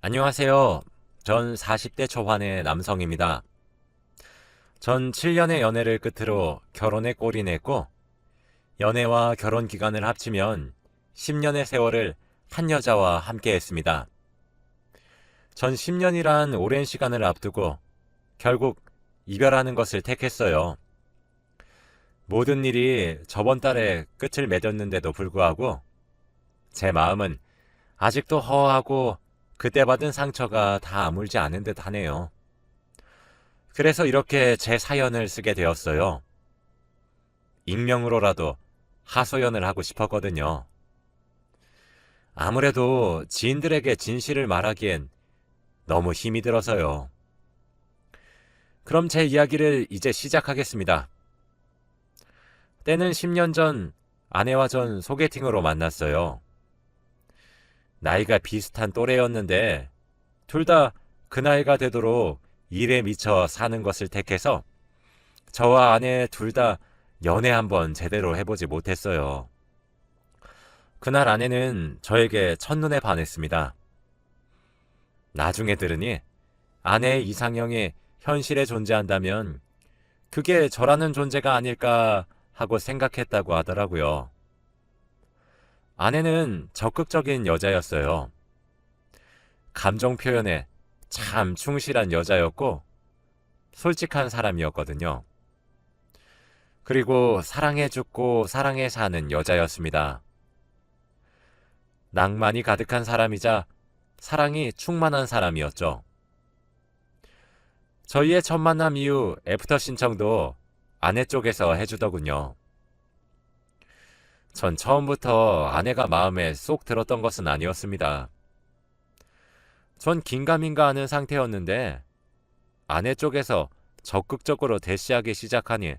안녕하세요. 전 40대 초반의 남성입니다. 전 7년의 연애를 끝으로 결혼에 골인했고, 연애와 결혼 기간을 합치면 10년의 세월을 한 여자와 함께 했습니다. 전 10년이란 오랜 시간을 앞두고 결국 이별하는 것을 택했어요. 모든 일이 저번 달에 끝을 맺었는데도 불구하고 제 마음은 아직도 허하고 그때 받은 상처가 다 아물지 않은 듯 하네요. 그래서 이렇게 제 사연을 쓰게 되었어요. 익명으로라도 하소연을 하고 싶었거든요. 아무래도 지인들에게 진실을 말하기엔 너무 힘이 들어서요. 그럼 제 이야기를 이제 시작하겠습니다. 때는 10년 전 아내와 전 소개팅으로 만났어요. 나이가 비슷한 또래였는데 둘 다 그 나이가 되도록 일에 미쳐 사는 것을 택해서 저와 아내 둘 다 연애 한번 제대로 해보지 못했어요. 그날 아내는 저에게 첫눈에 반했습니다. 나중에 들으니 아내의 이상형이 현실에 존재한다면 그게 저라는 존재가 아닐까 하고 생각했다고 하더라고요. 아내는 적극적인 여자였어요. 감정 표현에 참 충실한 여자였고 솔직한 사람이었거든요. 그리고 사랑해 죽고 사랑해 사는 여자였습니다. 낭만이 가득한 사람이자 사랑이 충만한 사람이었죠. 저희의 첫 만남 이후 애프터 신청도 아내 쪽에서 해주더군요. 전 처음부터 아내가 마음에 쏙 들었던 것은 아니었습니다. 전 긴가민가 하는 상태였는데 아내 쪽에서 적극적으로 대시하기 시작하니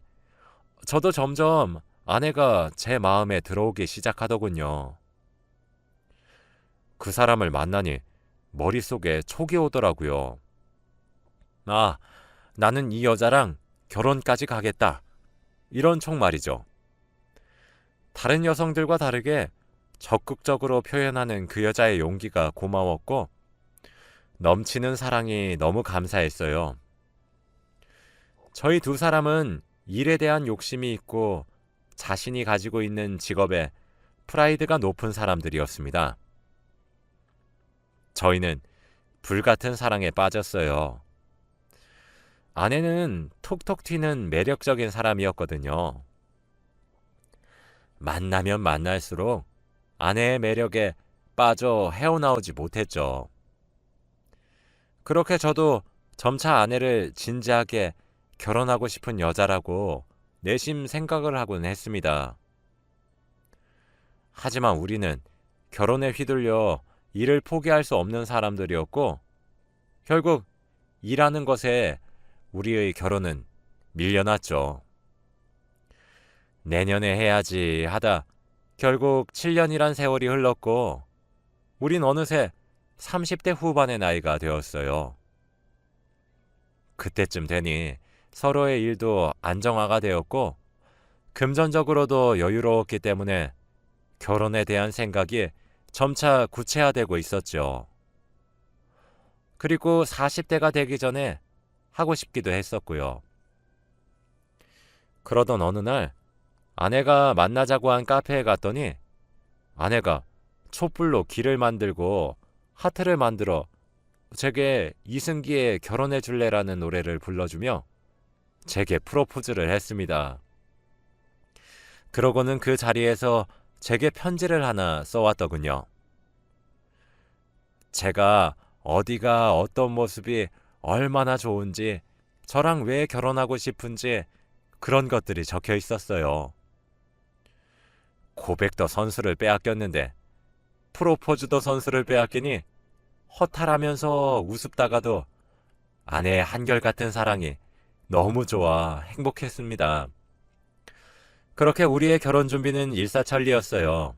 저도 점점 아내가 제 마음에 들어오기 시작하더군요. 그 사람을 만나니 머릿속에 촉이 오더라고요. 아, 나는 이 여자랑 결혼까지 가겠다. 이런 촉 말이죠. 다른 여성들과 다르게 적극적으로 표현하는 그 여자의 용기가 고마웠고 넘치는 사랑이 너무 감사했어요. 저희 두 사람은 일에 대한 욕심이 있고 자신이 가지고 있는 직업에 프라이드가 높은 사람들이었습니다. 저희는 불같은 사랑에 빠졌어요. 아내는 톡톡 튀는 매력적인 사람이었거든요. 만나면 만날수록 아내의 매력에 빠져 헤어나오지 못했죠. 그렇게 저도 점차 아내를 진지하게 결혼하고 싶은 여자라고 내심 생각을 하곤 했습니다. 하지만 우리는 결혼에 휘둘려 일을 포기할 수 없는 사람들이었고 결국 일하는 것에 우리의 결혼은 밀려났죠. 내년에 해야지 하다 결국 7년이란 세월이 흘렀고 우린 어느새 30대 후반의 나이가 되었어요. 그때쯤 되니 서로의 일도 안정화가 되었고 금전적으로도 여유로웠기 때문에 결혼에 대한 생각이 점차 구체화되고 있었죠. 그리고 40대가 되기 전에 하고 싶기도 했었고요. 그러던 어느 날 아내가 만나자고 한 카페에 갔더니 아내가 촛불로 길을 만들고 하트를 만들어 제게 이승기의 결혼해 줄래라는 노래를 불러주며 제게 프로포즈를 했습니다. 그러고는 그 자리에서 제게 편지를 하나 써왔더군요. 제가 어디가 어떤 모습이 얼마나 좋은지 저랑 왜 결혼하고 싶은지 그런 것들이 적혀 있었어요. 고백도 선수를 빼앗겼는데 프로포즈도 선수를 빼앗기니 허탈하면서 우습다가도 아내의 한결같은 사랑이 너무 좋아 행복했습니다. 그렇게 우리의 결혼 준비는 일사천리였어요.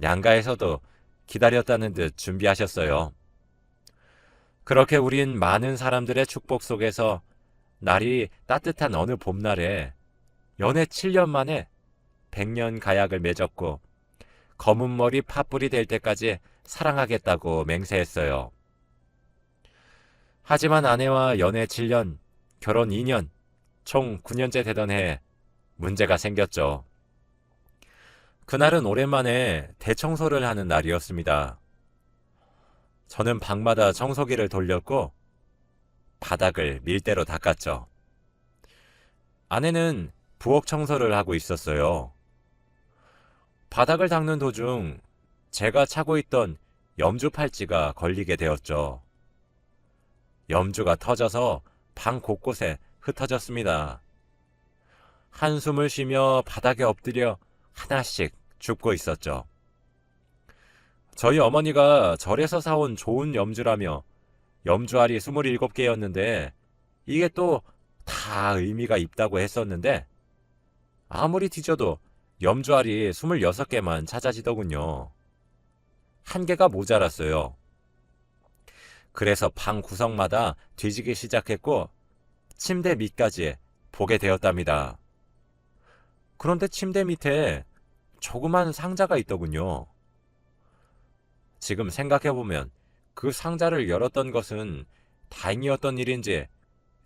양가에서도 기다렸다는 듯 준비하셨어요. 그렇게 우린 많은 사람들의 축복 속에서 날이 따뜻한 어느 봄날에 연애 7년 만에 100년 가약을 맺었고 검은 머리 팥불이 될 때까지 사랑하겠다고 맹세했어요. 하지만 아내와 연애 7년, 결혼 2년, 총 9년째 되던 해에 문제가 생겼죠. 그날은 오랜만에 대청소를 하는 날이었습니다. 저는 방마다 청소기를 돌렸고 바닥을 밀대로 닦았죠. 아내는 부엌 청소를 하고 있었어요. 바닥을 닦는 도중 제가 차고 있던 염주 팔찌가 걸리게 되었죠. 염주가 터져서 방 곳곳에 흩어졌습니다. 한숨을 쉬며 바닥에 엎드려 하나씩 줍고 있었죠. 저희 어머니가 절에서 사온 좋은 염주라며 염주알이 27개였는데 이게 또 다 의미가 있다고 했었는데 아무리 뒤져도 염주알이 26개만 찾아지더군요. 한 개가 모자랐어요. 그래서 방 구석마다 뒤지기 시작했고 침대 밑까지 보게 되었답니다. 그런데 침대 밑에 조그만 상자가 있더군요. 지금 생각해보면 그 상자를 열었던 것은 다행이었던 일인지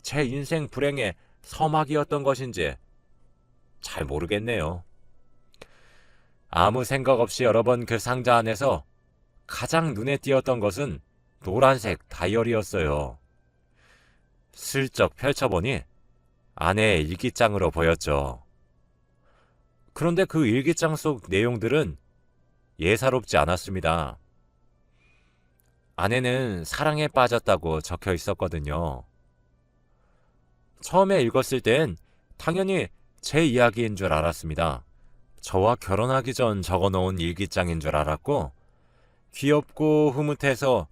제 인생 불행의 서막이었던 것인지 잘 모르겠네요. 아무 생각 없이 열어본 그 상자 안에서 가장 눈에 띄었던 것은 노란색 다이어리였어요. 슬쩍 펼쳐보니 아내의 일기장으로 보였죠. 그런데 그 일기장 속 내용들은 예사롭지 않았습니다. 아내는 사랑에 빠졌다고 적혀 있었거든요. 처음에 읽었을 땐 당연히 제 이야기인 줄 알았습니다. 저와 결혼하기 전 적어놓은 일기장인 줄 알았고 귀엽고 흐뭇해서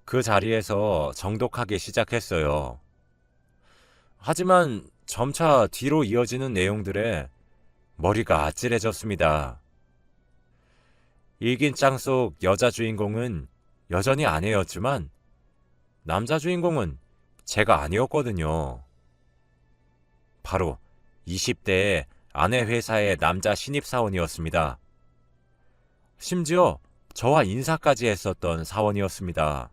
그 자리에서 정독하기 시작했어요. 하지만 점차 뒤로 이어지는 내용들에 머리가 아찔해졌습니다. 일기장 속 여자 주인공은 여전히 아내였지만 남자 주인공은 제가 아니었거든요. 바로 20대의 아내 회사의 남자 신입사원이었습니다. 심지어 저와 인사까지 했었던 사원이었습니다.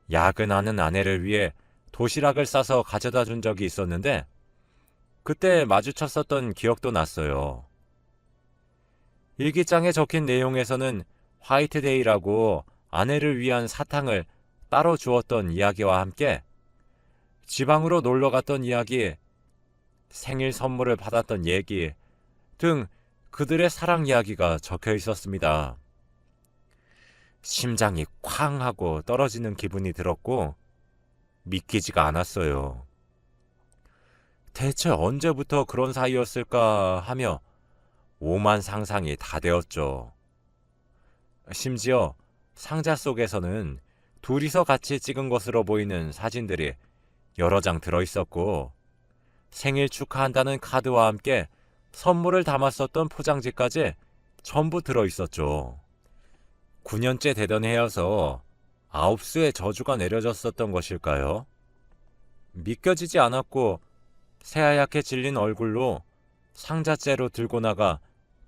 야근하는 아내를 위해 도시락을 싸서 가져다 준 적이 있었는데 그때 마주쳤었던 기억도 났어요. 일기장에 적힌 내용에서는 화이트데이라고 아내를 위한 사탕을 따로 주었던 이야기와 함께 지방으로 놀러 갔던 이야기, 생일 선물을 받았던 얘기 등 그들의 사랑 이야기가 적혀 있었습니다. 심장이 쾅 하고 떨어지는 기분이 들었고 믿기지가 않았어요. 대체 언제부터 그런 사이였을까 하며 오만 상상이 다 되었죠. 심지어 상자 속에서는 둘이서 같이 찍은 것으로 보이는 사진들이 여러 장 들어있었고 생일 축하한다는 카드와 함께 선물을 담았었던 포장지까지 전부 들어있었죠. 9년째 되던 해여서 9수의 저주가 내려졌었던 것일까요? 믿겨지지 않았고 새하얗게 질린 얼굴로 상자째로 들고 나가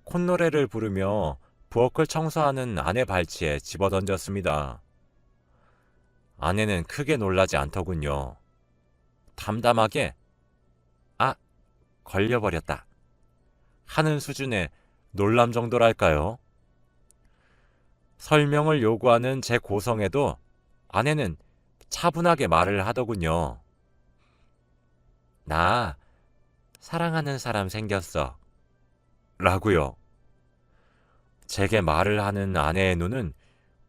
콧노래를 부르며 부엌을 청소하는 아내 발치에 집어던졌습니다. 아내는 크게 놀라지 않더군요. 담담하게 아, 걸려버렸다 하는 수준의 놀람 정도랄까요? 설명을 요구하는 제 고성에도 아내는 차분하게 말을 하더군요. 나 사랑하는 사람 생겼어 라고요. 제게 말을 하는 아내의 눈은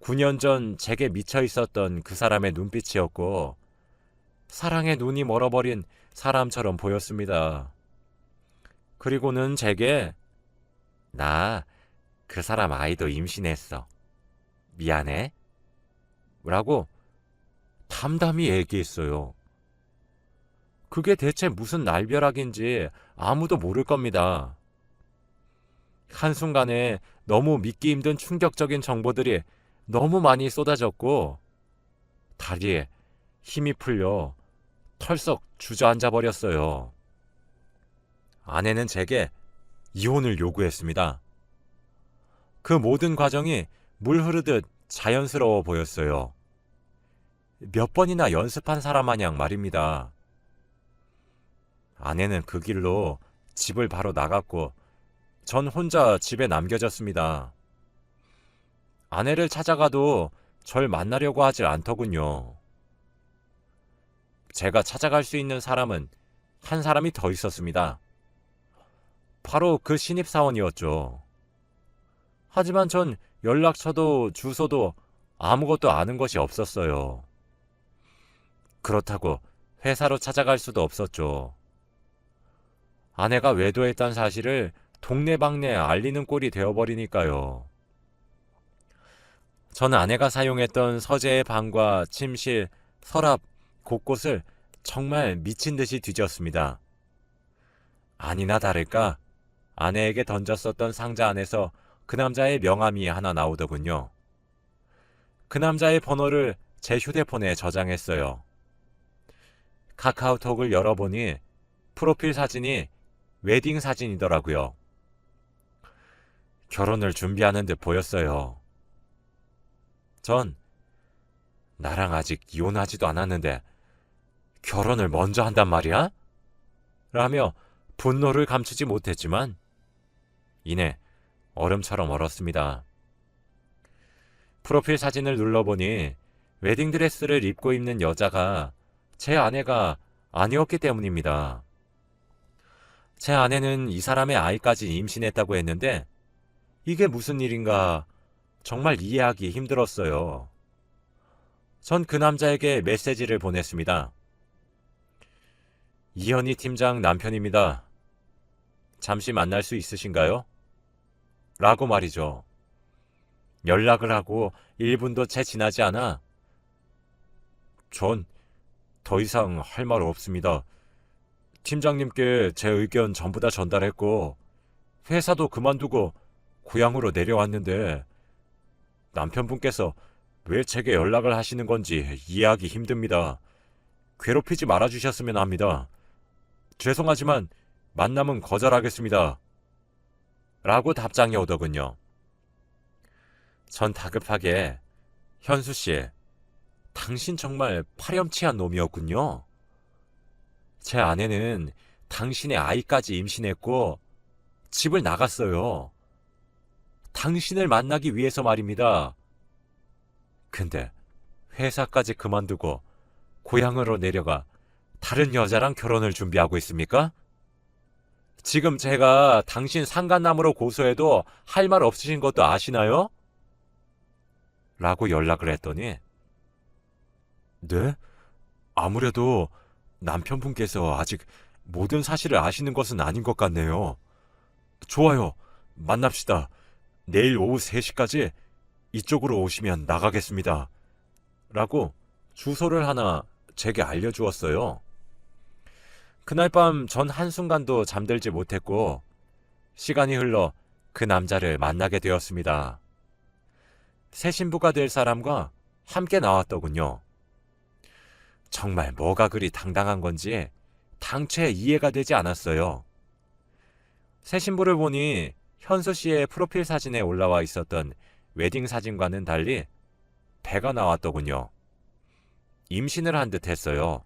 9년 전 제게 미쳐 있었던 그 사람의 눈빛이었고 사랑의 눈이 멀어버린 사람처럼 보였습니다. 그리고는 제게 나 그 사람 아이도 임신했어. 미안해. 라고 담담히 얘기했어요. 그게 대체 무슨 날벼락인지 아무도 모를 겁니다. 한순간에 너무 믿기 힘든 충격적인 정보들이 너무 많이 쏟아졌고 다리에 힘이 풀려 털썩 주저앉아 버렸어요. 아내는 제게 이혼을 요구했습니다. 그 모든 과정이 물 흐르듯 자연스러워 보였어요. 몇 번이나 연습한 사람 마냥 말입니다. 아내는 그 길로 집을 바로 나갔고 전 혼자 집에 남겨졌습니다. 아내를 찾아가도 절 만나려고 하질 않더군요. 제가 찾아갈 수 있는 사람은 한 사람이 더 있었습니다. 바로 그 신입사원이었죠. 하지만 전 연락처도 주소도 아무것도 아는 것이 없었어요. 그렇다고 회사로 찾아갈 수도 없었죠. 아내가 외도했다는 사실을 동네방네 알리는 꼴이 되어버리니까요. 저는 아내가 사용했던 서재의 방과 침실, 서랍, 곳곳을 정말 미친 듯이 뒤졌습니다. 아니나 다를까 아내에게 던졌었던 상자 안에서 그 남자의 명함이 하나 나오더군요. 그 남자의 번호를 제 휴대폰에 저장했어요. 카카오톡을 열어보니 프로필 사진이 웨딩 사진이더라고요. 결혼을 준비하는 듯 보였어요. 전 나랑 아직 이혼하지도 않았는데 결혼을 먼저 한단 말이야? 라며 분노를 감추지 못했지만 이내 얼음처럼 얼었습니다. 프로필 사진을 눌러보니 웨딩드레스를 입고 있는 여자가 제 아내가 아니었기 때문입니다. 제 아내는 이 사람의 아이까지 임신했다고 했는데 이게 무슨 일인가 정말 이해하기 힘들었어요. 전 그 남자에게 메시지를 보냈습니다. 이현희 팀장 남편입니다. 잠시 만날 수 있으신가요? 라고 말이죠. 연락을 하고 1분도 채 지나지 않아 전 더 이상 할 말 없습니다. 팀장님께 제 의견 전부 다 전달했고 회사도 그만두고 고향으로 내려왔는데 남편분께서 왜 제게 연락을 하시는 건지 이해하기 힘듭니다. 괴롭히지 말아주셨으면 합니다. 죄송하지만 만남은 거절하겠습니다. 라고 답장이 오더군요. 전 다급하게 현수씨, 당신 정말 파렴치한 놈이었군요. 제 아내는 당신의 아이까지 임신했고 집을 나갔어요. 당신을 만나기 위해서 말입니다. 근데 회사까지 그만두고 고향으로 내려가 다른 여자랑 결혼을 준비하고 있습니까? 지금 제가 당신 상간남으로 고소해도 할 말 없으신 것도 아시나요? 라고 연락을 했더니 네? 아무래도 남편분께서 아직 모든 사실을 아시는 것은 아닌 것 같네요. 좋아요. 만납시다. 내일 오후 3시까지 이쪽으로 오시면 나가겠습니다. 라고 주소를 하나 제게 알려주었어요. 그날 밤 전 한순간도 잠들지 못했고 시간이 흘러 그 남자를 만나게 되었습니다. 새 신부가 될 사람과 함께 나왔더군요. 정말 뭐가 그리 당당한 건지 당최 이해가 되지 않았어요. 새 신부를 보니 현수 씨의 프로필 사진에 올라와 있었던 웨딩 사진과는 달리 배가 나왔더군요. 임신을 한 듯 했어요.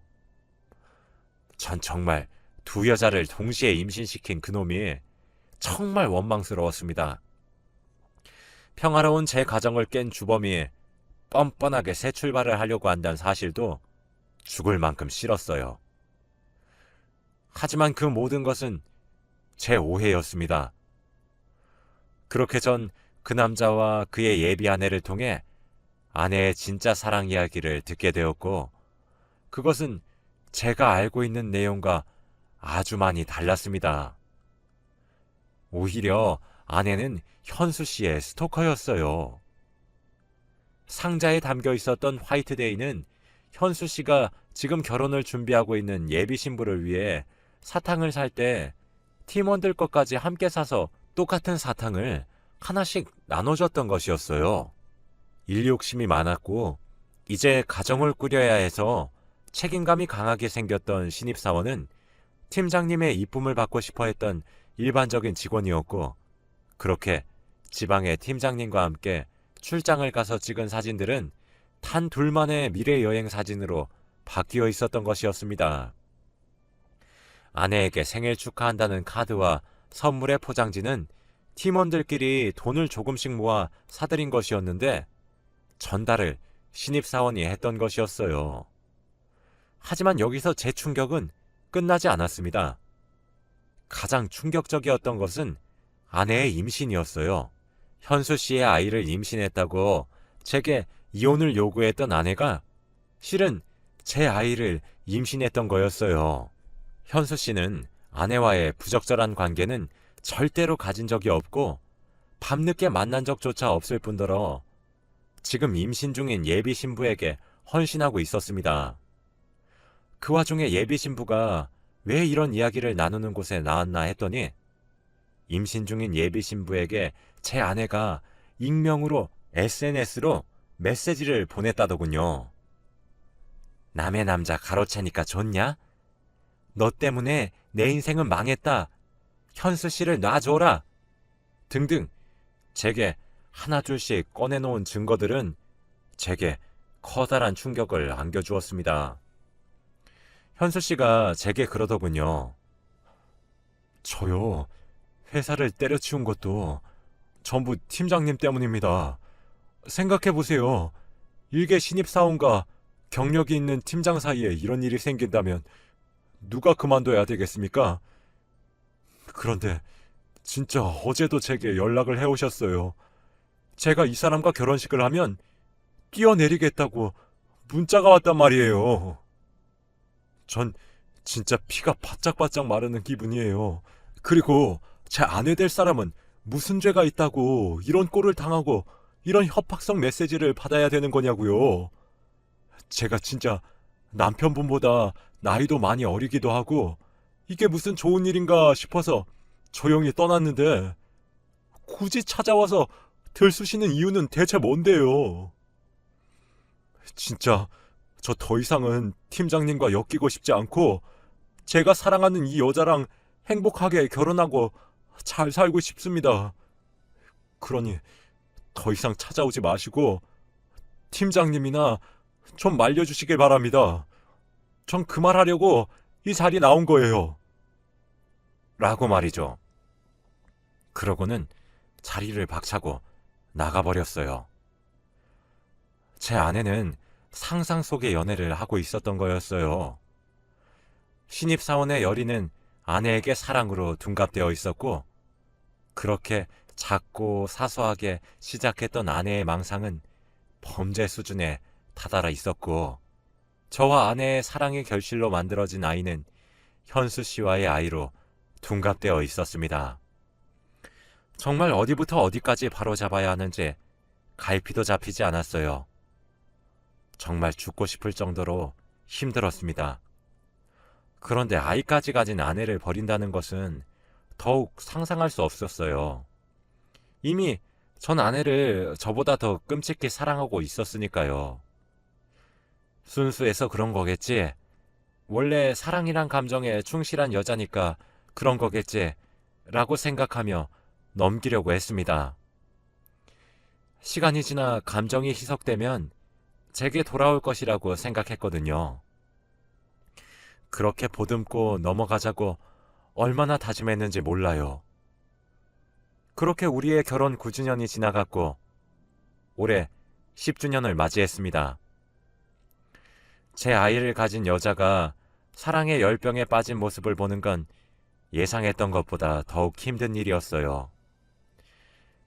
전 정말 두 여자를 동시에 임신시킨 그놈이 정말 원망스러웠습니다. 평화로운 제 가정을 깬 주범이 뻔뻔하게 새 출발을 하려고 한다는 사실도 죽을 만큼 싫었어요. 하지만 그 모든 것은 제 오해였습니다. 그렇게 전 그 남자와 그의 예비 아내를 통해 아내의 진짜 사랑 이야기를 듣게 되었고 그것은 제가 알고 있는 내용과 아주 많이 달랐습니다. 오히려 아내는 현수 씨의 스토커였어요. 상자에 담겨 있었던 화이트데이는 현수 씨가 지금 결혼을 준비하고 있는 예비 신부를 위해 사탕을 살 때 팀원들 것까지 함께 사서 똑같은 사탕을 하나씩 나눠줬던 것이었어요. 일 욕심이 많았고 이제 가정을 꾸려야 해서 책임감이 강하게 생겼던 신입사원은 팀장님의 이쁨을 받고 싶어 했던 일반적인 직원이었고 그렇게 지방의 팀장님과 함께 출장을 가서 찍은 사진들은 단 둘만의 미래 여행 사진으로 바뀌어 있었던 것이었습니다. 아내에게 생일 축하한다는 카드와 선물의 포장지는 팀원들끼리 돈을 조금씩 모아 사들인 것이었는데 전달을 신입사원이 했던 것이었어요. 하지만 여기서 제 충격은 끝나지 않았습니다. 가장 충격적이었던 것은 아내의 임신이었어요. 현수 씨의 아이를 임신했다고 제게 이혼을 요구했던 아내가 실은 제 아이를 임신했던 거였어요. 현수 씨는 아내와의 부적절한 관계는 절대로 가진 적이 없고 밤늦게 만난 적조차 없을 뿐더러 지금 임신 중인 예비 신부에게 헌신하고 있었습니다. 그 와중에 예비 신부가 왜 이런 이야기를 나누는 곳에 나왔나 했더니 임신 중인 예비 신부에게 제 아내가 익명으로 SNS로 메시지를 보냈다더군요. 남의 남자 가로채니까 좋냐? 너 때문에 내 인생은 망했다. 현수 씨를 놔줘라. 등등 제게 하나둘씩 꺼내놓은 증거들은 제게 커다란 충격을 안겨주었습니다. 현수 씨가 제게 그러더군요. 저요, 회사를 때려치운 것도 전부 팀장님 때문입니다. 생각해보세요. 일개 신입사원과 경력이 있는 팀장 사이에 이런 일이 생긴다면 누가 그만둬야 되겠습니까? 그런데 진짜 어제도 제게 연락을 해오셨어요. 제가 이 사람과 결혼식을 하면 뛰어내리겠다고 문자가 왔단 말이에요. 전 진짜 피가 바짝바짝 마르는 기분이에요. 그리고 제 아내 될 사람은 무슨 죄가 있다고 이런 꼴을 당하고 이런 협박성 메시지를 받아야 되는 거냐고요. 제가 진짜 남편분보다 나이도 많이 어리기도 하고 이게 무슨 좋은 일인가 싶어서 조용히 떠났는데 굳이 찾아와서 들쑤시는 이유는 대체 뭔데요? 진짜 저 더 이상은 팀장님과 엮이고 싶지 않고 제가 사랑하는 이 여자랑 행복하게 결혼하고 잘 살고 싶습니다. 그러니 더 이상 찾아오지 마시고 팀장님이나 좀 말려주시길 바랍니다. 전 그 말 하려고 이 자리에 나온 거예요. 라고 말이죠. 그러고는 자리를 박차고 나가버렸어요. 제 아내는 상상 속의 연애를 하고 있었던 거였어요. 신입사원의 열의는 아내에게 사랑으로 둔갑되어 있었고 그렇게 작고 사소하게 시작했던 아내의 망상은 범죄 수준에 다다라 있었고 저와 아내의 사랑의 결실로 만들어진 아이는 현수 씨와의 아이로 둔갑되어 있었습니다. 정말 어디부터 어디까지 바로잡아야 하는지 갈피도 잡히지 않았어요. 정말 죽고 싶을 정도로 힘들었습니다. 그런데 아이까지 가진 아내를 버린다는 것은 더욱 상상할 수 없었어요. 이미 전 아내를 저보다 더 끔찍히 사랑하고 있었으니까요. 순수해서 그런 거겠지. 원래 사랑이란 감정에 충실한 여자니까 그런 거겠지. 라고 생각하며 넘기려고 했습니다. 시간이 지나 감정이 희석되면 제게 돌아올 것이라고 생각했거든요. 그렇게 보듬고 넘어가자고 얼마나 다짐했는지 몰라요. 그렇게 우리의 결혼 9주년이 지나갔고 올해 10주년을 맞이했습니다. 제 아이를 가진 여자가 사랑의 열병에 빠진 모습을 보는 건 예상했던 것보다 더욱 힘든 일이었어요.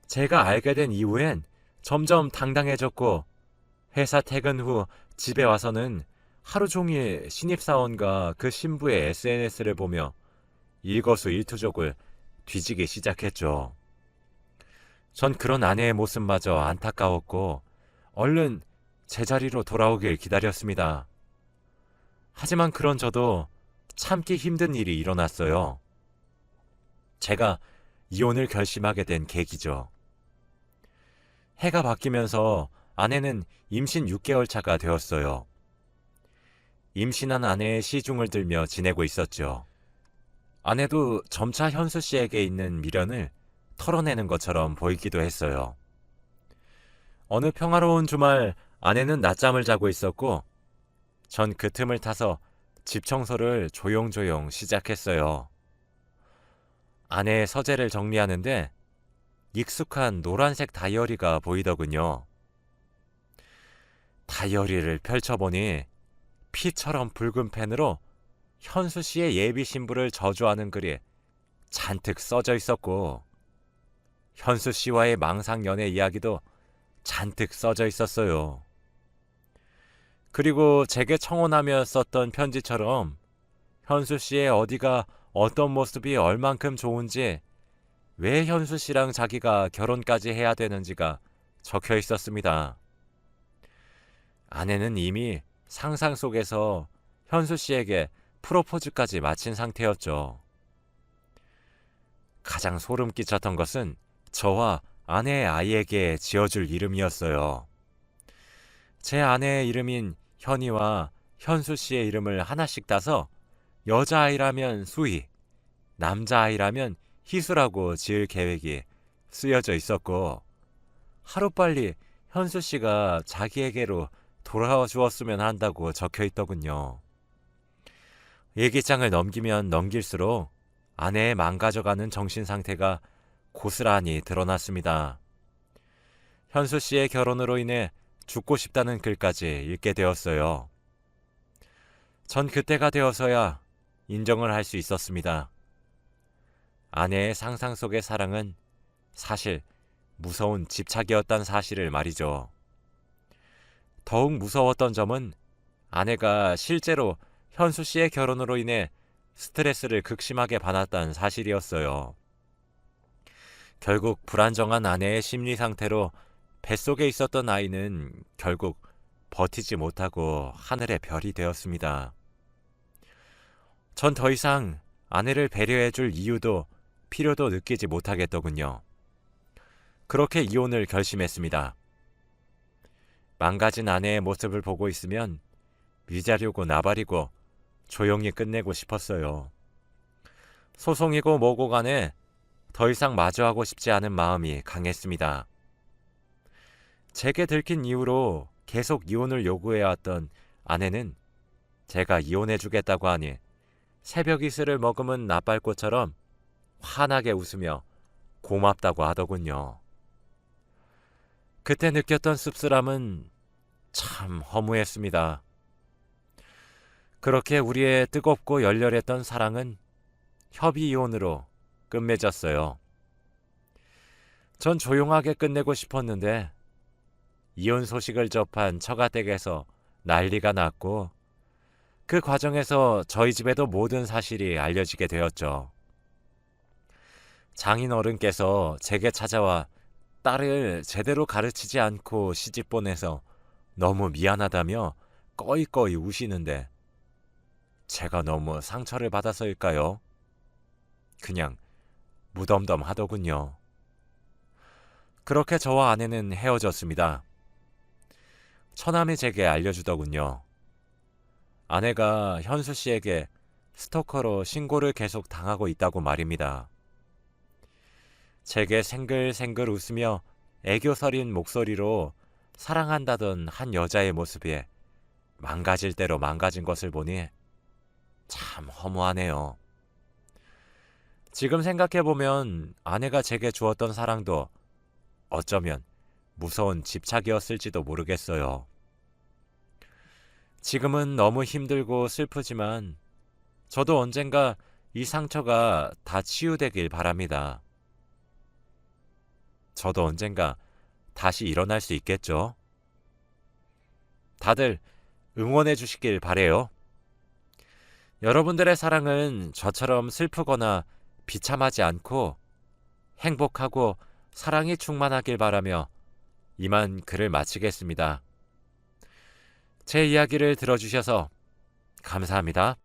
제가 알게 된 이후엔 점점 당당해졌고 회사 퇴근 후 집에 와서는 하루 종일 신입사원과 그 신부의 SNS를 보며 일거수일투족을 뒤지기 시작했죠. 전 그런 아내의 모습마저 안타까웠고 얼른 제자리로 돌아오길 기다렸습니다. 하지만 그런 저도 참기 힘든 일이 일어났어요. 제가 이혼을 결심하게 된 계기죠. 해가 바뀌면서 아내는 임신 6개월 차가 되었어요. 임신한 아내의 시중을 들며 지내고 있었죠. 아내도 점차 현수 씨에게 있는 미련을 털어내는 것처럼 보이기도 했어요. 어느 평화로운 주말 아내는 낮잠을 자고 있었고 전 그 틈을 타서 집 청소를 조용조용 시작했어요. 아내의 서재를 정리하는데 익숙한 노란색 다이어리가 보이더군요. 다이어리를 펼쳐보니 피처럼 붉은 펜으로 현수 씨의 예비 신부를 저주하는 글이 잔뜩 써져 있었고 현수 씨와의 망상 연애 이야기도 잔뜩 써져 있었어요. 그리고 제게 청혼하며 썼던 편지처럼 현수 씨의 어디가 어떤 모습이 얼만큼 좋은지 왜 현수 씨랑 자기가 결혼까지 해야 되는지가 적혀 있었습니다. 아내는 이미 상상 속에서 현수 씨에게 프로포즈까지 마친 상태였죠. 가장 소름 끼쳤던 것은 저와 아내의 아이에게 지어줄 이름이었어요. 제 아내의 이름인 현이와 현수 씨의 이름을 하나씩 따서 여자아이라면 수희, 남자아이라면 희수라고 지을 계획이 쓰여져 있었고 하루빨리 현수 씨가 자기에게로 돌아와 주었으면 한다고 적혀 있더군요. 일기장을 넘기면 넘길수록 아내의 망가져가는 정신 상태가 고스란히 드러났습니다. 현수 씨의 결혼으로 인해 죽고 싶다는 글까지 읽게 되었어요. 전 그때가 되어서야 인정을 할 수 있었습니다. 아내의 상상 속의 사랑은 사실 무서운 집착이었단 사실을 말이죠. 더욱 무서웠던 점은 아내가 실제로 현수 씨의 결혼으로 인해 스트레스를 극심하게 받았다는 사실이었어요. 결국 불안정한 아내의 심리 상태로 뱃속에 있었던 아이는 결국 버티지 못하고 하늘의 별이 되었습니다. 전 더 이상 아내를 배려해 줄 이유도 필요도 느끼지 못하겠더군요. 그렇게 이혼을 결심했습니다. 망가진 아내의 모습을 보고 있으면 위자료고 나발이고 조용히 끝내고 싶었어요. 소송이고 뭐고 간에 더 이상 마주하고 싶지 않은 마음이 강했습니다. 제게 들킨 이후로 계속 이혼을 요구해왔던 아내는 제가 이혼해주겠다고 하니 새벽 이슬을 머금은 나팔꽃처럼 환하게 웃으며 고맙다고 하더군요. 그때 느꼈던 씁쓸함은 참 허무했습니다. 그렇게 우리의 뜨겁고 열렬했던 사랑은 협의 이혼으로 끝맺었어요. 전 조용하게 끝내고 싶었는데 이혼 소식을 접한 처가댁에서 난리가 났고 그 과정에서 저희 집에도 모든 사실이 알려지게 되었죠. 장인 어른께서 제게 찾아와 딸을 제대로 가르치지 않고 시집 보내서 너무 미안하다며 꺼이꺼이 우시는데 제가 너무 상처를 받아서일까요? 그냥 무덤덤하더군요. 그렇게 저와 아내는 헤어졌습니다. 처남이 제게 알려주더군요. 아내가 현수 씨에게 스토커로 신고를 계속 당하고 있다고 말입니다. 제게 생글생글 웃으며 애교 서린 목소리로 사랑한다던 한 여자의 모습에 망가질 대로 망가진 것을 보니 참 허무하네요. 지금 생각해보면 아내가 제게 주었던 사랑도 어쩌면 무서운 집착이었을지도 모르겠어요. 지금은 너무 힘들고 슬프지만 저도 언젠가 이 상처가 다 치유되길 바랍니다. 저도 언젠가 다시 일어날 수 있겠죠? 다들 응원해 주시길 바래요. 여러분들의 사랑은 저처럼 슬프거나 비참하지 않고 행복하고 사랑이 충만하길 바라며 이만 글을 마치겠습니다. 제 이야기를 들어주셔서 감사합니다.